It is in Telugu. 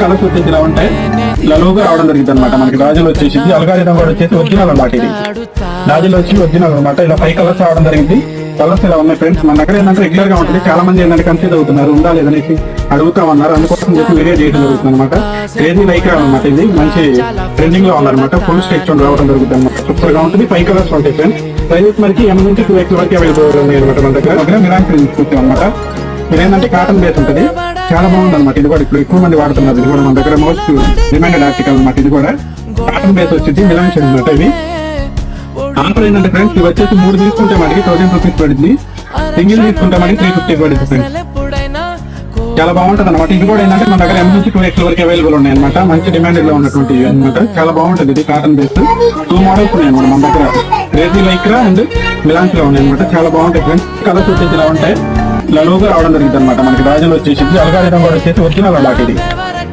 కలర్స్ వచ్చేసి ఇలా ఉంటాయి. ఇలా లోగా రావడం జరిగింది అనమాట. మనకి రాజులు వచ్చేసి అల్గారిథం కూడా వచ్చేసి ఒరిజినల్ అనమాట. ఇది రాజులు వచ్చి ఒరిజినల్ అనమాట. ఇలా 5 కలర్స్ రావడం జరిగింది. కలర్స్ ఇలా ఉన్నాయి ఫ్రెండ్స్. మన దగ్గర ఏంటంటే రెగ్యులర్ గా ఉంటుంది. చాలా మంది ఏంటంటే కన్ఫ్యూజ్ అవుతున్నారు, ఉందా లేదనేసి అడుగుతా ఉన్నారు. అందుకోసం చెప్పి వీడియో చేయడం జరుగుతుంది అనమాట. క్రేజీ లైక్ అనమాట. ఇది మంచి ట్రెండింగ్ లో ఉందన్నమాట. ఫుల్ స్టెచ్ రావడం జరుగుతుంది అనమాట. సూపర్ గా ఉంటుంది. 5 కలర్స్ ఉంటాయి ఫ్రెండ్స్. ప్రైజెస్ మనకి M నుంచి 2X వరకు అవైలబుల్ ఉన్నాయి అనమాట. మన దగ్గర మిరాకిల్ తీసుకొచ్చాం అనమాట. ఇదేంటంటే కాటన్ బేస్ ఉంటుంది. చాలా బాగుంది అనమాట. ఇది కూడా ఇప్పుడు ఎక్కువ మంది వాడుతున్నారు. ఇది కూడా మన దగ్గర మోస్ట్ డిమాండెడ్ ఆర్టికల్ అనమాట. ఇది కూడా కాటన్ బేస్ వచ్చేసి మిలాన్షన్ అనమాట. ఇవి ఆఫర్ ఏంటంటే ఫ్రెండ్స్, ఇవి వచ్చేసి 3 తీసుకుంటే మనకి 1000 రూపీస్ పడుతుంది. సింగిల్ తీసుకుంటే మనకి 350 పడుతుంది ఫ్రెండ్స్. చాలా బాగుంటుంది అనమాట. ఇది కూడా ఏంటంటే మన దగ్గర M నుంచి 2X వరకు అవైలబుల్ ఉన్నాయి అనమాట. మంచి డిమాండెడ్ లో ఉన్నటువంటి అనమాట. చాలా బాగుంటుంది. ఇది కాటన్ బేస్ 2 మోడల్స్ ఉన్నాయి అనమాట మన దగ్గర. క్రేజీ లైక్రా అండ్ మిలాన్స్ లో ఉన్నాయి అనమాట. చాలా బాగుంటాయి ఫ్రెండ్స్. కలర్స్ వచ్చేసి ఇలా ఉంటాయి. ఇలా లోగా రావడం జరిగింది అనమాట. మనకి రాజులు వచ్చేసి అల్గారిథం కూడా వచ్చేసి ఒరిజినల్ అనమాట. ఇది